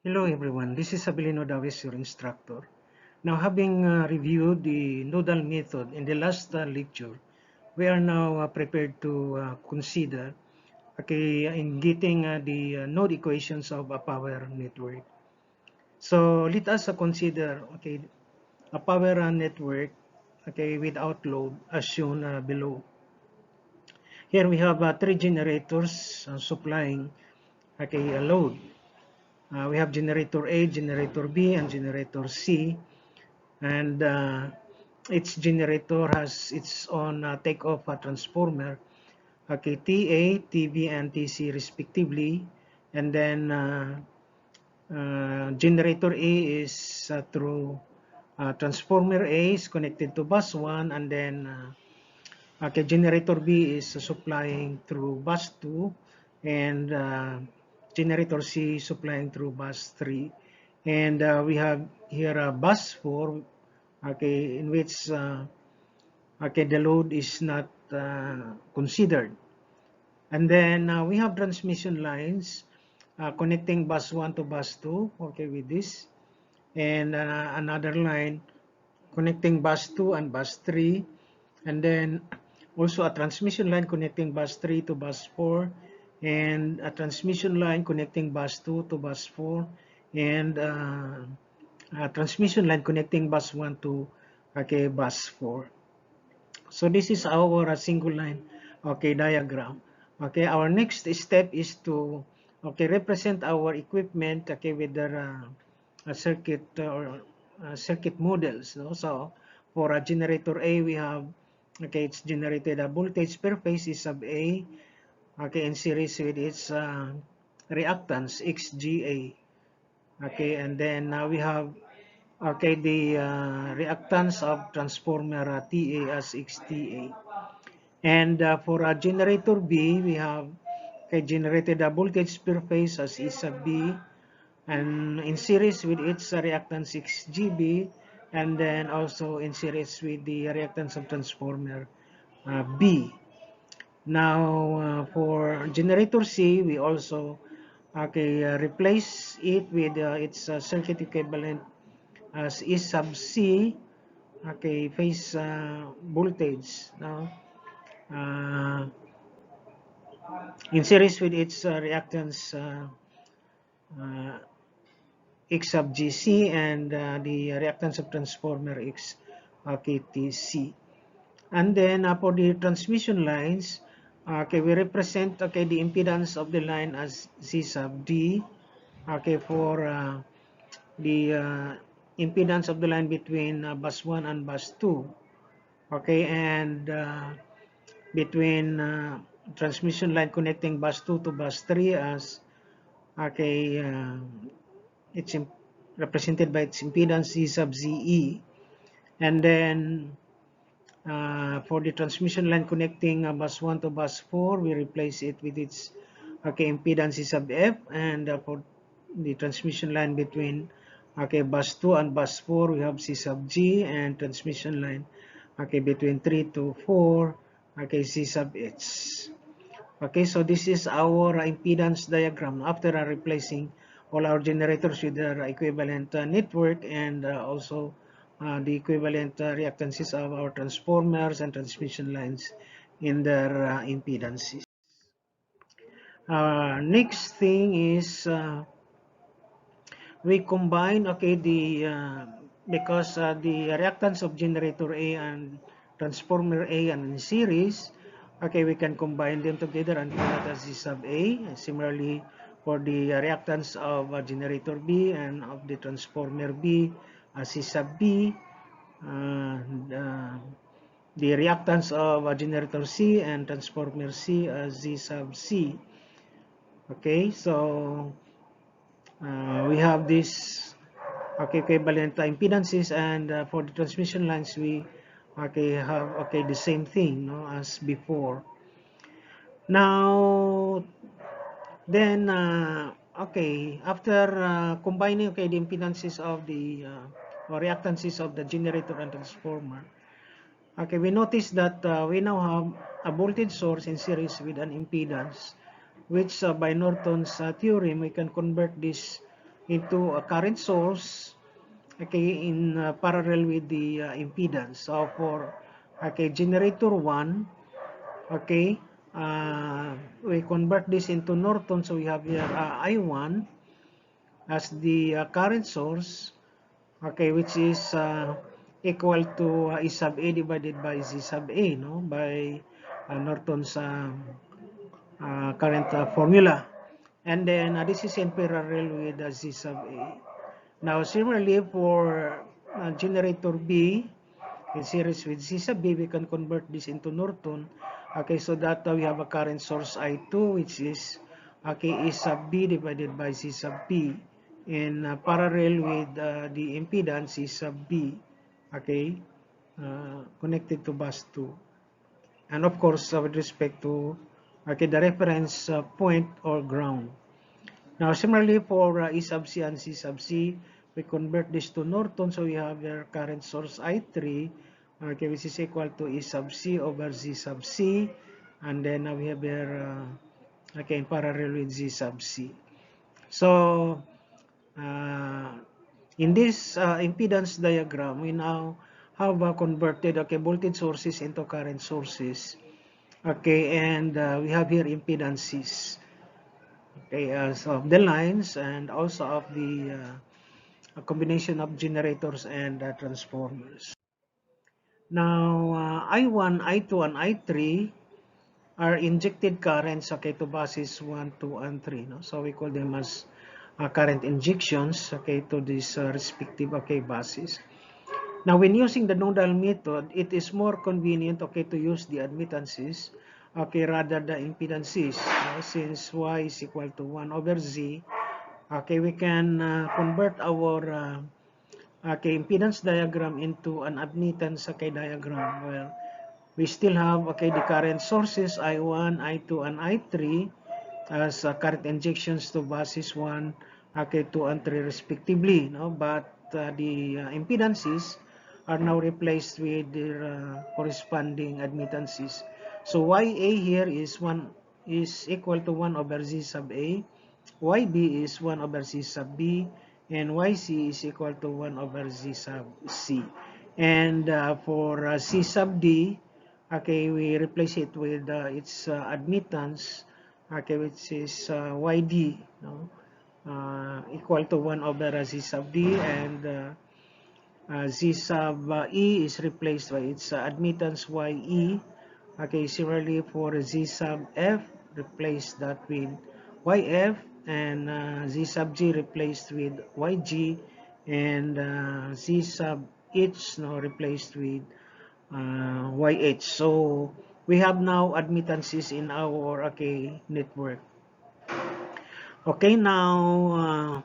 Hello everyone, this is Abilino Davis, your instructor. Now, having reviewed the nodal method in the last lecture, we are now prepared to consider in getting the node equations of a power network. So let us consider a power network without load as shown below. Here we have three generators supplying a load. We have generator A, generator B, and generator C, and each generator has its own takeoff transformer, TA, TB, and TC respectively, and then generator A is through transformer A is connected to bus 1, and then generator B is supplying through bus 2, and generator C supplying through bus 3. And we have here a bus 4, in which the load is not considered. And then we have transmission lines connecting bus 1 to bus 2, with this, and another line connecting bus 2 and bus 3, and then also a transmission line connecting bus 3 to bus 4, and a transmission line connecting bus 2 to bus 4, and a transmission line connecting bus 1 to bus 4. So this is our single line diagram. Our next step is to represent our equipment with their circuit or circuit models. So for a generator A, we have it's generated a voltage per phase is sub A, in series with its reactance XGA. And then now we have the reactance of transformer TA as XTA. And for a generator B, we have generated a voltage per phase as E sub B, and in series with its reactance 6GB, and then also in series with the reactance of transformer B. Now for generator C, we also replace it with its circuit equivalent as E sub C, phase voltage now in series with its reactance uh, X sub GC, and the reactance of transformer X KTC. And then for the transmission lines, we represent the impedance of the line as Z sub D. For the impedance of the line between bus 1 and bus 2. And between transmission line connecting bus 2 to bus 3 as it's represented by its impedance Z sub ZE. And then for the transmission line connecting bus 1 to bus 4, we replace it with its impedance Z sub F. And for the transmission line between bus 2 and bus 4, we have C sub G, and transmission line between 3 to 4, C sub H. So this is our impedance diagram after replacing all our generators with their equivalent network, and also the equivalent reactances of our transformers and transmission lines in their impedances. Next thing is we combine the because the reactance of generator A and transformer A and in series, we can combine them together and call it as Z sub A. And similarly, for the reactance of generator B and of the transformer B as C sub B, the reactance of generator C and transformer C as Z sub C. So we have this equivalent impedances, and for the transmission lines we have the same thing as before. Now then after combining the impedances of the or reactances of the generator and transformer, we notice that we now have a voltage source in series with an impedance, which by Norton's theorem we can convert this into a current source, okay, in parallel with the impedance. So for generator 1, okay, we convert this into Norton, so we have here I1 as the current source, okay, which is equal to E sub A divided by Z sub A, no, by Norton's current formula. And then this is in parallel with Z sub A. Now, similarly, for generator B, in series with Z sub B, we can convert this into Norton. Okay, so that we have a current source I2, which is E sub B divided by Z sub B, in parallel with the impedance E sub B, okay, connected to bus 2. And of course, with respect to the reference point or ground. Now, similarly for E sub C and C sub C, we convert this to Norton, so we have our current source I3, okay, which is equal to E sub C over Z sub C, and then we have our, in parallel with Z sub C. So, in this impedance diagram, we now have converted, voltage sources into current sources, okay, and we have here impedances. Okay, so of the lines and also of the a combination of generators and transformers. Now, I1, I2, and I3 are injected currents, okay, to buses 1, 2, and 3. No? So we call them as current injections, okay, to these respective, buses. Now, when using the nodal method, it is more convenient, okay, to use the admittances, okay, rather than impedances. Since Y is equal to 1 over Z, okay, we can convert our impedance diagram into an admittance diagram. Well, we still have the current sources I1, I2, and I3 as current injections to buses 1, 2, and 3 respectively. No? But the impedances are now replaced with their corresponding admittances. So YA here is equal to 1 over Z sub A, YB is 1 over Z sub B, and YC is equal to 1 over Z sub C. And for C sub D, okay, we replace it with its admittance, okay, which is YD, no? Equal to 1 over Z sub D, and Z sub E is replaced by its admittance YE. Okay, similarly for Z sub F, replace that with YF, and Z sub G replaced with YG, and Z sub H now replaced with YH. So we have now admittances in our network. Okay, now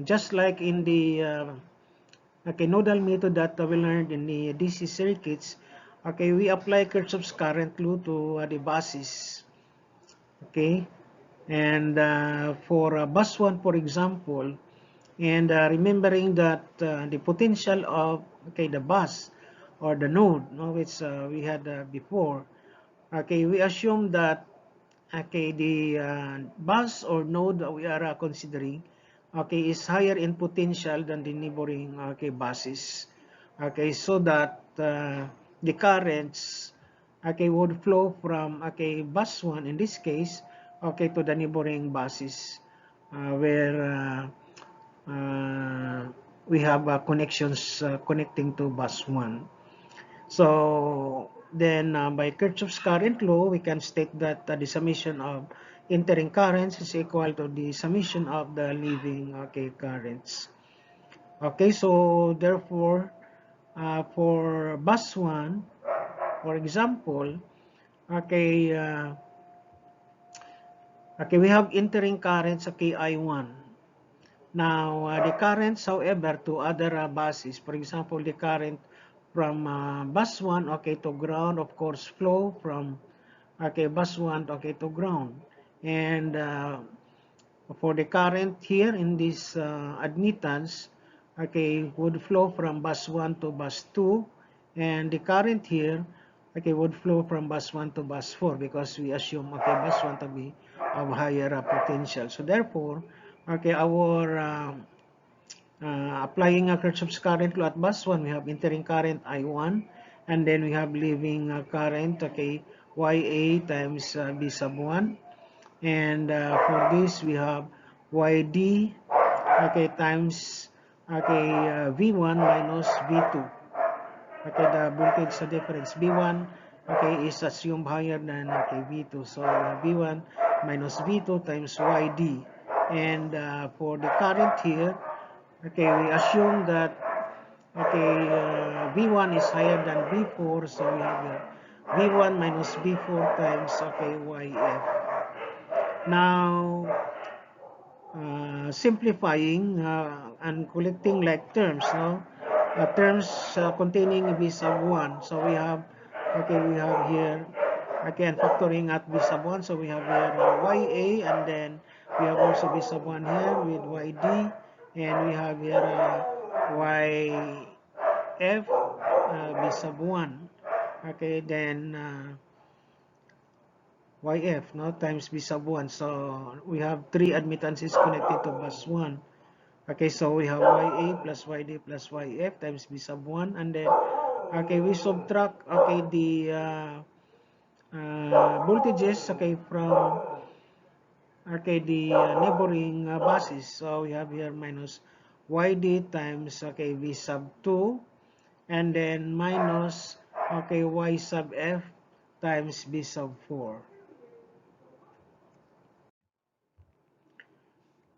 just like in the nodal method that we learned in the DC circuits, okay, we apply Kirchhoff's current law to the buses. Okay, and for bus 1, for example, and remembering that the potential of the bus or the node, no, which we had before, okay, we assume that the bus or node that we are considering, okay, is higher in potential than the neighboring buses, okay, so that the currents would flow from bus 1 in this case, okay, to the neighboring buses where we have connections connecting to bus 1. So then by Kirchhoff's current law, we can state that the summation of entering currents is equal to the summation of the leaving currents. Okay, so therefore for bus 1, for example, we have entering currents I1. Now, the currents, however, to other buses, for example, the current from bus 1, to ground, of course, flow from, bus 1, to ground. And for the current here in this admittance, would flow from bus 1 to bus 2. And the current here okay, would flow from bus 1 to bus 4 because we assume, okay, bus 1 to be of higher potential. So therefore, okay, our applying a Kirchhoff's current law at bus 1, we have entering current I1, and then we have leaving current, okay, YA times B sub 1. And for this, we have YD, okay, times, okay, V1 minus V2. Okay, the voltage difference V1, okay, is assumed higher than, okay, V2. So V1 minus V2 times YD. And for the current here, okay, we assume that, okay, V1 is higher than V4, so we have V1 minus V4 times, okay, YF. Now, simplifying and collecting like terms, no? Terms containing B sub 1. So we have, okay, we have here, okay, and factoring at B sub 1. So we have here YA, and then we have also B sub 1 here with YD, and we have here YF, B sub 1. Okay, then YF, no, times B sub 1. So we have 3 admittances connected to bus 1. Okay, so we have YA plus YD plus YF times B sub 1, and then, okay, we subtract, okay, the voltages, okay, from, okay, the neighboring buses. So we have here minus YD times, okay, V sub 2, and then minus, okay, Y sub F times B sub 4.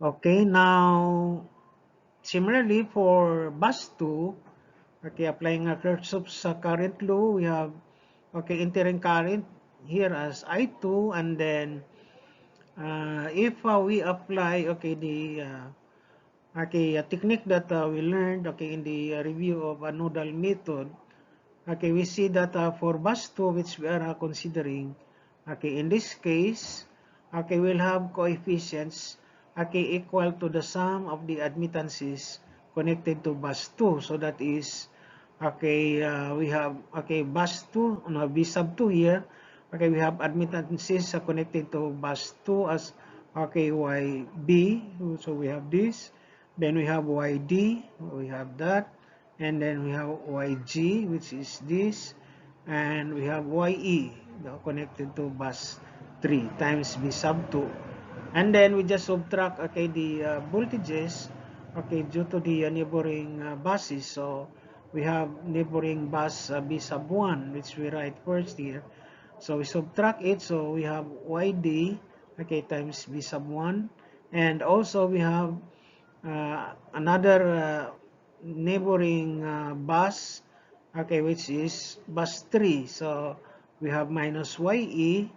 Okay, now similarly for bus 2, okay, applying a Kirchhoff's current law, we have, okay, entering current here as I2, and then if we apply, okay, the okay, technique that we learned, okay, in the review of a nodal method, okay, we see that for bus 2, which we are considering, okay, in this case, okay, we'll have coefficients, okay, equal to the sum of the admittances connected to bus 2. So that is, okay, we have, okay, bus 2, no, B sub 2 here. Okay, we have admittances connected to bus 2 as, okay, YB. So we have this. Then we have YD. We have that. And then we have YG, which is this. And we have YE, connected to bus 3 times B sub 2. And then we just subtract, okay, the voltages, okay, due to the neighboring buses. So we have neighboring bus B sub 1, which we write first here. So we subtract it, so we have YD, okay, times B sub 1. And also we have another neighboring bus, okay, which is bus 3. So we have minus YE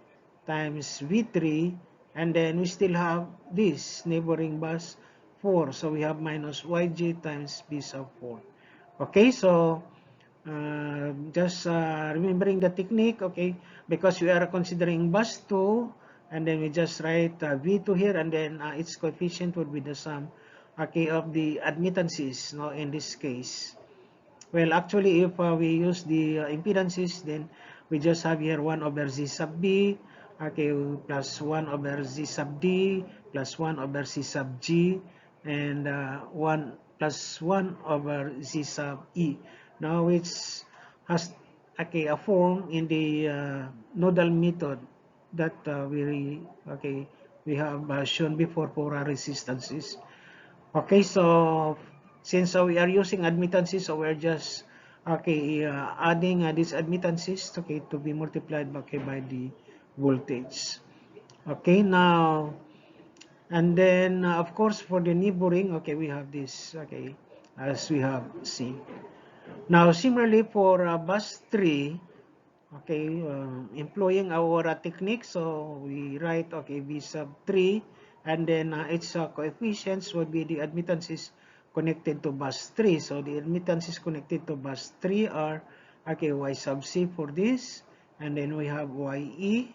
times V3, and then we still have this neighboring bus 4. So we have minus YG times B sub 4. Okay, so just remembering the technique, okay, because we are considering bus 2, and then we just write V2 here, and then its coefficient would be the sum, okay, of the admittances, no, in this case. Well, actually, if we use the impedances, then we just have here 1 over Z sub B, okay, plus 1 over Z sub D, plus 1 over C sub G, and 1 plus 1 over Z sub E. Now, which has, okay, a form in the nodal method that we have shown before for our resistances. Okay, so since we are using admittances, so we're just, okay, adding these admittances, okay, to be multiplied, okay, by the voltage. Okay, now, and then of course for the neighboring, okay, we have this, okay, as we have seen. Now similarly for bus 3, okay, employing our technique, so we write, okay, V sub 3, and then its coefficients would be the admittances connected to bus 3. So the admittances connected to bus 3 are, okay, Y sub C for this, and then we have YE,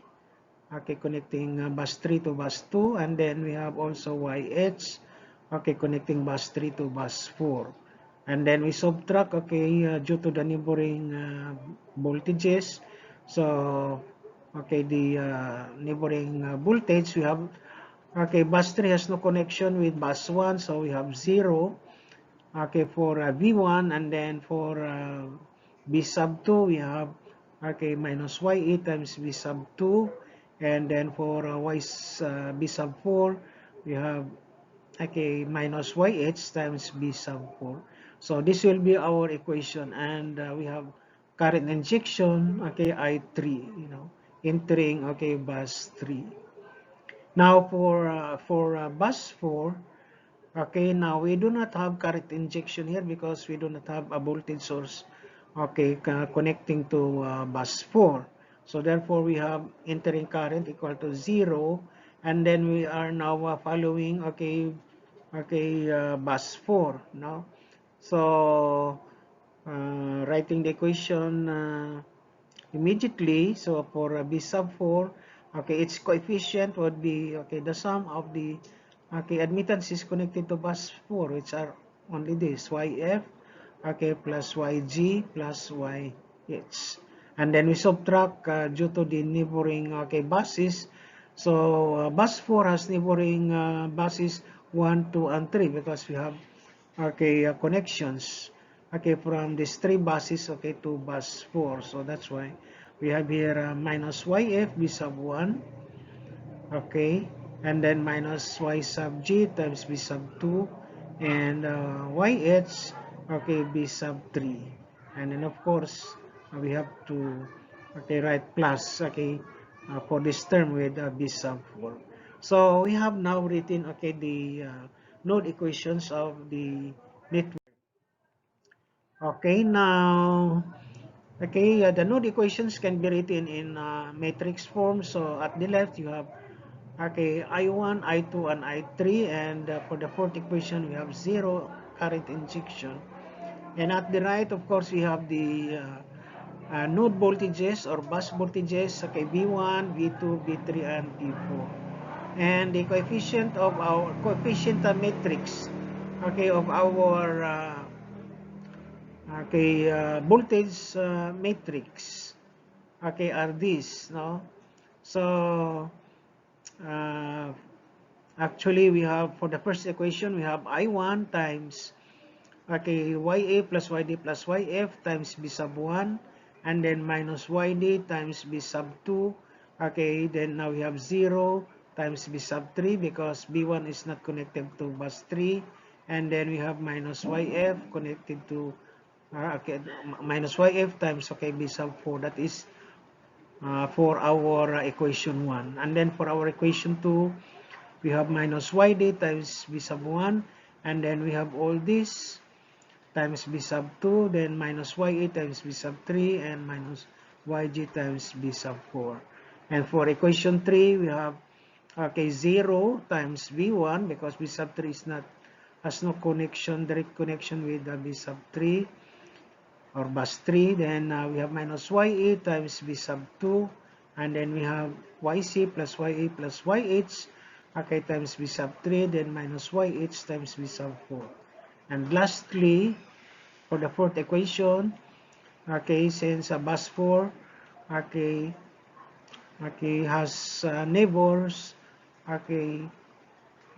okay, connecting bus 3 to bus 2, and then we have also YH, okay, connecting bus 3 to bus 4. And then we subtract, okay, due to the neighboring voltages, So, okay, the neighboring voltage, we have, okay, bus 3 has no connection with bus 1, so we have 0, okay, for V1, and then for B sub 2, we have, okay, minus YE times B sub 2, and then for B sub 4, we have, okay, minus YH times B sub 4. So this will be our equation, and we have current injection, okay, I3, entering, okay, bus 3. Now for bus 4, okay, now we do not have current injection here because we do not have a voltage source, okay, connecting to bus 4. So therefore we have entering current equal to 0, and then we are now following, okay, bus 4 now. So writing the equation immediately. So for B sub 4, okay, its coefficient would be, okay, the sum of the, okay, admittances connected to bus 4, which are only this, YF, okay, plus YG plus YH. And then we subtract due to the neighboring, okay, buses. So bus 4 has neighboring buses 1, 2, and 3 because we have, okay, connections, okay, from these 3 buses, okay, to bus 4. So that's why we have here minus YF B sub 1, okay, and then minus Y sub G times B sub 2, and YH, okay, B sub 3. And then of course we have to, okay, write plus, okay, for this term with B sub 4. So we have now written, okay, the node equations of the network. Okay, now, okay, the node equations can be written in matrix form. So at the left you have, okay, I1, I2, and I3, and for the fourth equation we have 0 current injection. And at the right, of course, we have the node voltages or bus voltages, okay, V1, V2, V3, and V4. And the coefficient of our coefficient matrix, okay, of our okay, voltage matrix, okay, are these, no? So uh, actually we have, for the first equation, we have I1 times, okay, YA plus YD plus YF times B sub 1, and then minus YD times B sub 2. Okay, then now we have 0 times B sub 3 because B1 is not connected to bus 3, and then we have minus YF connected to, okay, minus YF times, okay, B sub 4. That is for our equation 1. And then for our equation 2, we have minus YD times B sub 1, and then we have all this times B sub 2, then minus YA times B sub 3, and minus YG times B sub 4. And for equation 3, we have, okay, 0 times B1 because B sub 3 is not, has no connection, direct connection with the B sub 3 or bus 3. Then we have minus YA times B sub 2, and then we have YC plus YA plus YH, okay, times B sub 3, then minus YH times B sub 4. And lastly, for the fourth equation, okay, since bus 4, okay, has neighbors, okay,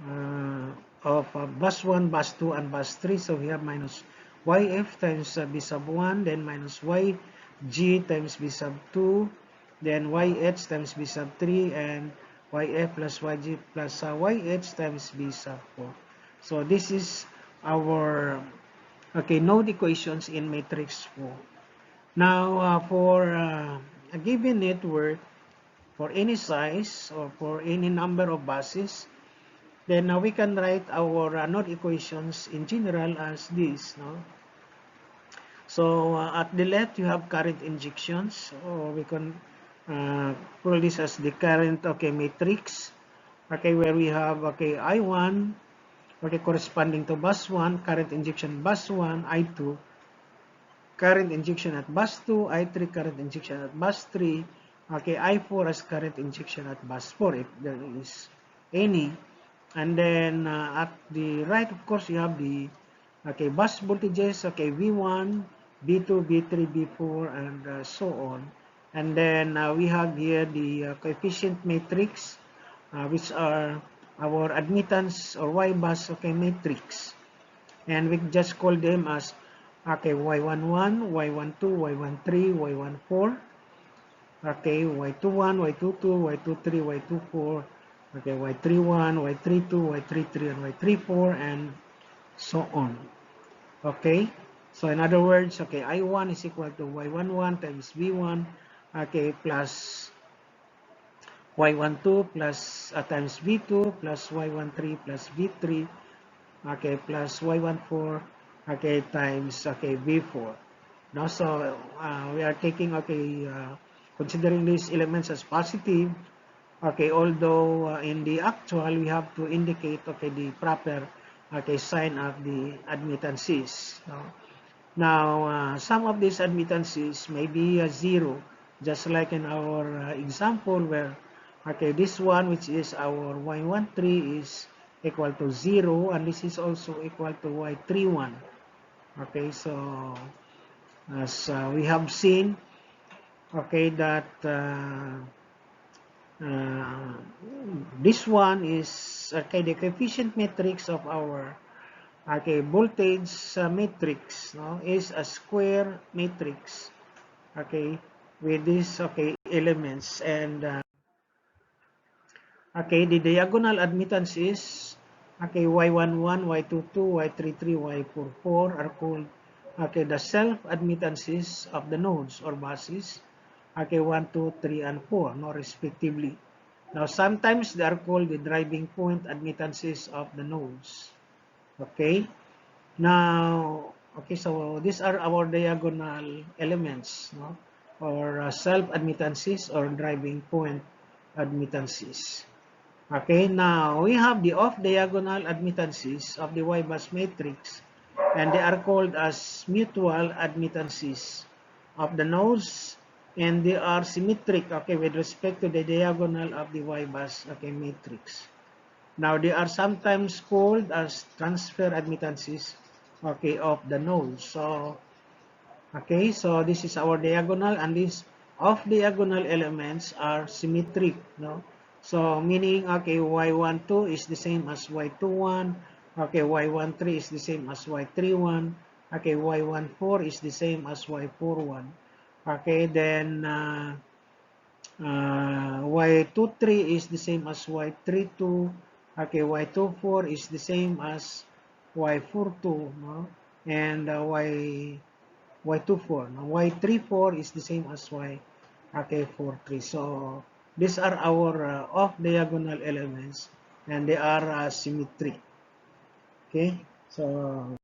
uh, of bus 1, bus 2, and bus 3, so we have minus YF times B sub 1, then minus YG times B sub 2, then YH times B sub 3, and YF plus YG plus YH times B sub 4. So this is our, okay, node equations in matrix 4. Now, for a given network, for any size or for any number of buses, then we can write our node equations in general as this, no? So at the left, you have current injections, or we can call this as the current, okay, matrix, okay, where we have, okay, I1, okay, corresponding to bus 1, current injection bus 1, I2, current injection at bus 2, I3 current injection at bus 3, okay, I4 as current injection at bus 4 if there is any. And then at the right, of course, you have the, okay, bus voltages, okay, V1, V2, V3, V4, and so on. And then we have here the coefficient matrix, which are our admittance or Ybus, okay, matrix. And we just call them as, okay, Y11, Y12, Y13, Y14, okay, Y21, Y22, Y23, Y24, okay, Y31, Y32, Y33, and Y34, and so on. Okay, so in other words, okay, I1 is equal to Y11 times V1, okay, plus Y12 plus times V2 plus Y13 plus V3, okay, plus Y14, okay, times, okay, V4. Now, so we are taking, okay, considering these elements as positive, okay, although in the actual we have to indicate, okay, the proper, okay, sign of the admittances. Now, some of these admittances may be 0, just like in our example where, okay, this one, which is our Y13, is equal to 0, and this is also equal to Y31. Okay, so as we have seen, okay, that uh, this one is, okay, the coefficient matrix of our, okay, voltage matrix, no, is a square matrix, okay, with these, okay, elements. And okay, the diagonal admittance is, okay, Y11, Y22, Y33, Y44 are called, okay, the self admittances of the nodes or buses, okay, 1, 2, 3, and 4, no, respectively. Now, sometimes they are called the driving point admittances of the nodes. Okay. Now, okay, so these are our diagonal elements, no, or self-admittances or driving point admittances. Okay, now we have the off-diagonal admittances of the Y-bus matrix, and they are called as mutual admittances of the nodes, and they are symmetric, okay, with respect to the diagonal of the Y-bus, okay, matrix. Now, they are sometimes called as transfer admittances, okay, of the nodes. So, okay, so this is our diagonal, and these off-diagonal elements are symmetric, no? So, meaning, okay, Y12 is the same as Y21, okay, Y13 is the same as Y31, okay, Y14 is the same as Y41. Okay, then Y23 is the same as Y32. Okay, Y24 is the same as Y42, no? And Y24. Now, Y34 is the same as okay, 43. So, these are our off-diagonal elements, and they are symmetry. Okay, so